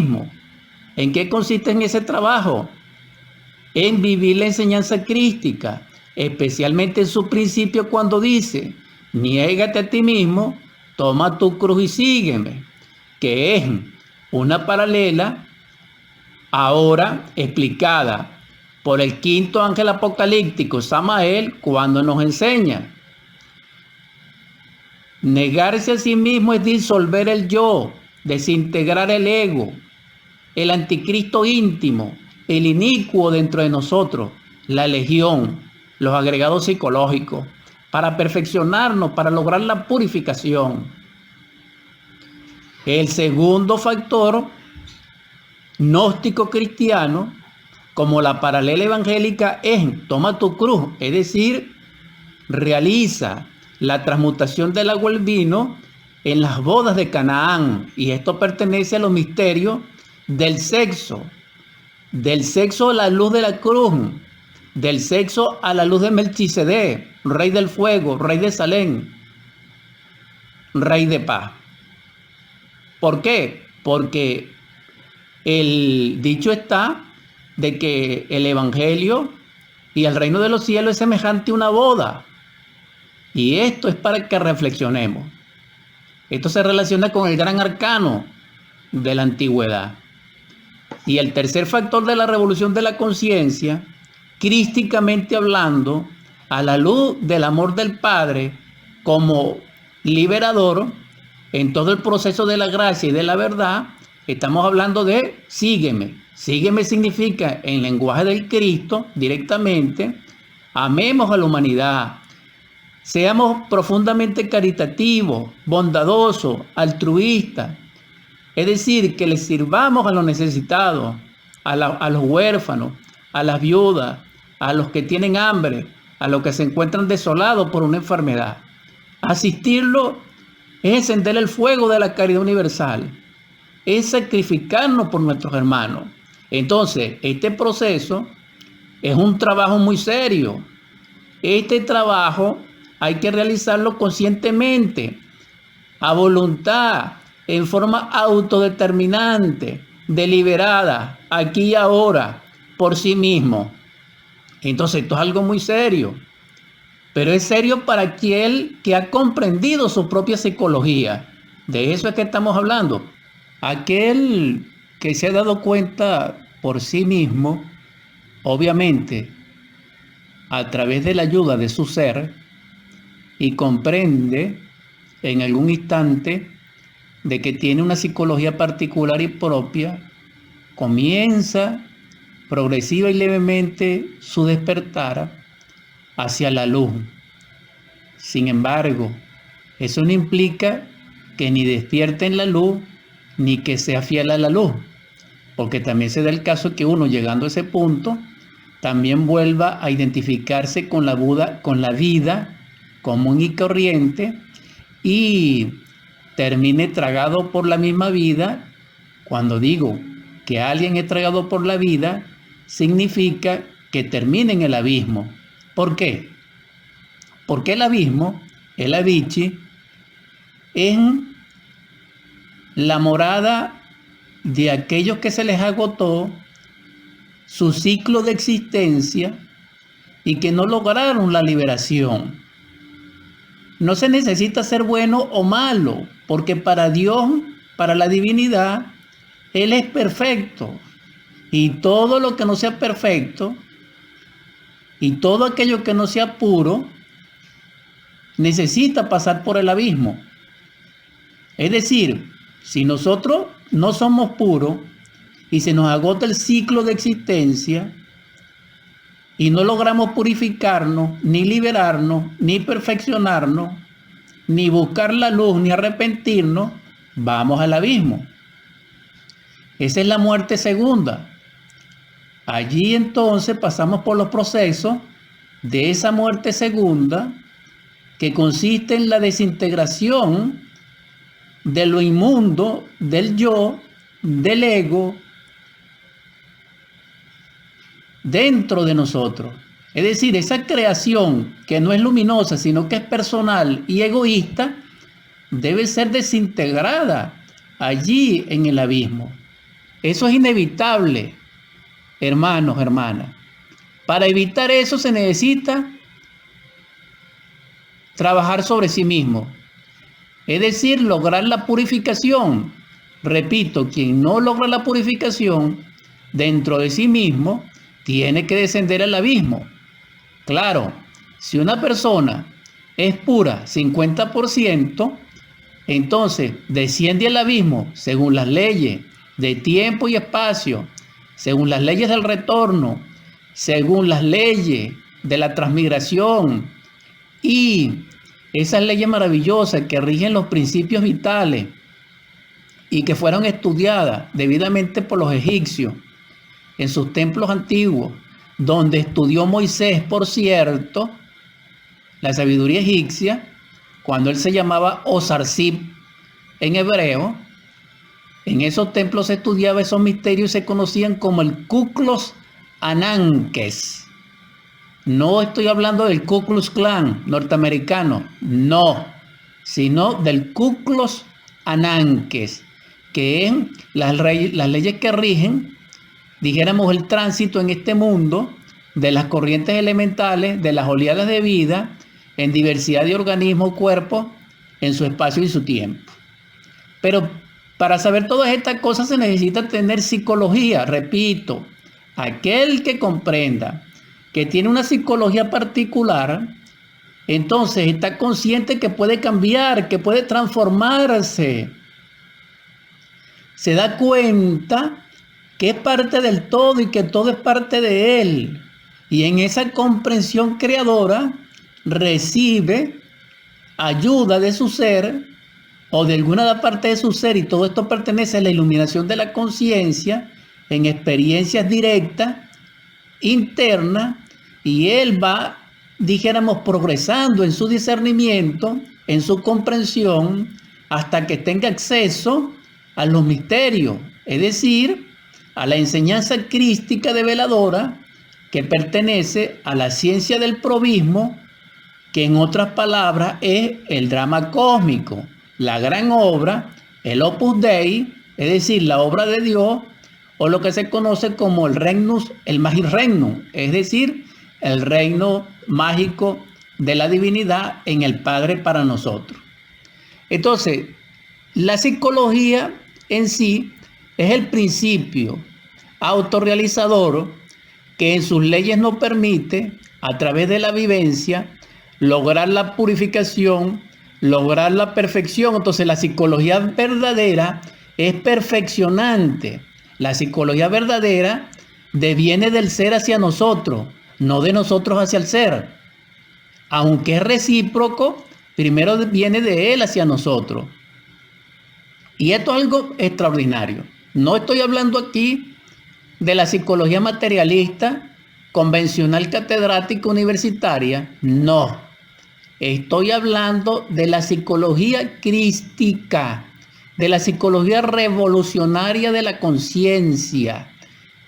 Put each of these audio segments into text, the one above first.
mismo. ¿En qué consiste en ese trabajo? En vivir la enseñanza crística, especialmente en su principio cuando dice, niégate a ti mismo, toma tu cruz y sígueme, que es una paralela ahora explicada por el quinto ángel apocalíptico, Samael, cuando nos enseña. Negarse a sí mismo es disolver el yo, desintegrar el ego, el anticristo íntimo, el inicuo dentro de nosotros, la legión, los agregados psicológicos, para perfeccionarnos, para lograr la purificación. El segundo factor gnóstico cristiano, como la paralela evangélica, es toma tu cruz, es decir, realiza la transmutación del agua al vino en las bodas de Canaán, y esto pertenece a los misterios del sexo a la luz de la cruz, del sexo a la luz de Melquisedec, rey del fuego, rey de Salem, rey de paz. ¿Por qué? Porque el dicho está de que el evangelio y el reino de los cielos es semejante a una boda. Y esto es para que reflexionemos. Esto se relaciona con el gran arcano de la antigüedad. Y el tercer factor de la revolución de la conciencia, crísticamente hablando, a la luz del amor del Padre como liberador en todo el proceso de la gracia y de la verdad, estamos hablando de sígueme. Sígueme significa, en lenguaje del Cristo, directamente, amemos a la humanidad, seamos profundamente caritativos, bondadosos, altruistas. Es decir, que les sirvamos a los necesitados, a los huérfanos, a las viudas, a los que tienen hambre, a los que se encuentran desolados por una enfermedad. Asistirlo es encender el fuego de la caridad universal, es sacrificarnos por nuestros hermanos. Entonces, este proceso es un trabajo muy serio. Este trabajo hay que realizarlo conscientemente, a voluntad, en forma autodeterminante, deliberada, aquí y ahora, por sí mismo. Entonces, esto es algo muy serio, pero es serio para aquel que ha comprendido su propia psicología. De eso es que estamos hablando. Aquel que se ha dado cuenta por sí mismo, obviamente, a través de la ayuda de su ser, y comprende en algún instante de que tiene una psicología particular y propia, comienza progresiva y levemente su despertar hacia la luz. Sin embargo, eso no implica que ni despierte en la luz, ni que sea fiel a la luz, porque también se da el caso que uno, llegando a ese punto, también vuelva a identificarse con la vida común y corriente, y termine tragado por la misma vida. Cuando digo que alguien es tragado por la vida, significa que termine en el abismo. ¿Por qué? Porque el abismo, el Avichi, es la morada de aquellos que se les agotó su ciclo de existencia y que no lograron la liberación. No se necesita ser bueno o malo, porque para Dios, para la divinidad, Él es perfecto. Y todo lo que no sea perfecto y todo aquello que no sea puro necesita pasar por el abismo. Es decir, si nosotros no somos puros y se nos agota el ciclo de existencia y no logramos purificarnos, ni liberarnos, ni perfeccionarnos, ni buscar la luz, ni arrepentirnos, vamos al abismo. Esa es la muerte segunda. Allí entonces pasamos por los procesos de esa muerte segunda, que consiste en la desintegración de lo inmundo, del yo, del ego, dentro de nosotros. Es decir, esa creación que no es luminosa, sino que es personal y egoísta, debe ser desintegrada allí en el abismo. Eso es inevitable, hermanos, hermanas. Para evitar eso se necesita trabajar sobre sí mismo. Es decir, lograr la purificación. Repito, quien no logra la purificación dentro de sí mismo, tiene que descender al abismo. Claro, si una persona es pura 50%, entonces desciende al abismo según las leyes de tiempo y espacio, según las leyes del retorno, según las leyes de la transmigración y esas leyes maravillosas que rigen los principios vitales y que fueron estudiadas debidamente por los egipcios en sus templos antiguos, donde estudió Moisés, por cierto, la sabiduría egipcia, cuando él se llamaba Osarsip en hebreo. En esos templos se estudiaba esos misterios y se conocían como el Ku Klux Ananques. No estoy hablando del Ku Klux Klan norteamericano, no, sino del Ku Klux Ananques, que es las leyes que rigen, dijéramos, el tránsito en este mundo de las corrientes elementales, de las oleadas de vida, en diversidad de organismos, cuerpos, en su espacio y su tiempo. Pero para saber todas estas cosas se necesita tener psicología, repito, aquel que comprenda que tiene una psicología particular, entonces está consciente que puede cambiar, que puede transformarse. Se da cuenta que es parte del todo y que todo es parte de él. Y en esa comprensión creadora recibe ayuda de su ser o de alguna parte de su ser, y todo esto pertenece a la iluminación de la conciencia en experiencias directas, internas, y él va, dijéramos, progresando en su discernimiento, en su comprensión, hasta que tenga acceso a los misterios, es decir, a la enseñanza crística develadora que pertenece a la ciencia del probismo, que en otras palabras es el drama cósmico, la gran obra, el Opus Dei, es decir, la obra de Dios, o lo que se conoce como el Regnus, el Magis Regnum, es decir, el reino mágico de la divinidad en el Padre para nosotros. Entonces, la psicología en sí es el principio autorrealizador que en sus leyes nos permite, a través de la vivencia, lograr la purificación, lograr la perfección. Entonces, la psicología verdadera es perfeccionante. La psicología verdadera deviene del ser hacia nosotros, no de nosotros hacia el ser. Aunque es recíproco, primero viene de él hacia nosotros. Y esto es algo extraordinario. No estoy hablando aquí de la psicología materialista, convencional, catedrática, universitaria. No. Estoy hablando de la psicología crística, de la psicología revolucionaria de la conciencia,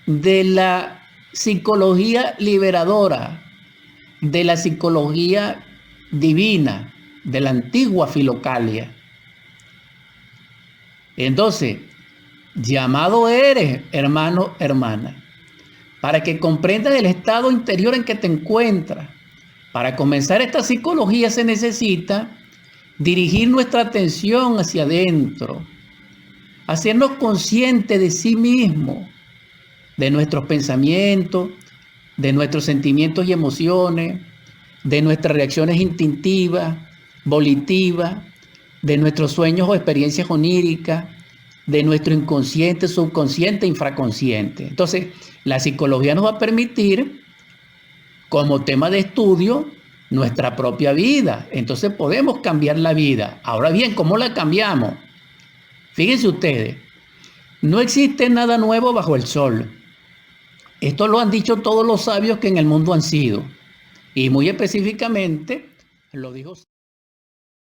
de la psicología liberadora, de la psicología divina, de la antigua Filocalia. Entonces, llamado eres, hermano, hermana, para que comprendas el estado interior en que te encuentras. Para comenzar esta psicología se necesita dirigir nuestra atención hacia adentro, hacernos conscientes de sí mismo, de nuestros pensamientos, de nuestros sentimientos y emociones, de nuestras reacciones instintivas, volitivas, de nuestros sueños o experiencias oníricas, de nuestro inconsciente, subconsciente, infraconsciente. Entonces, la psicología nos va a permitir, como tema de estudio, nuestra propia vida. Entonces podemos cambiar la vida. Ahora bien, ¿cómo la cambiamos? Fíjense ustedes, no existe nada nuevo bajo el sol. Esto lo han dicho todos los sabios que en el mundo han sido. Y muy específicamente lo dijo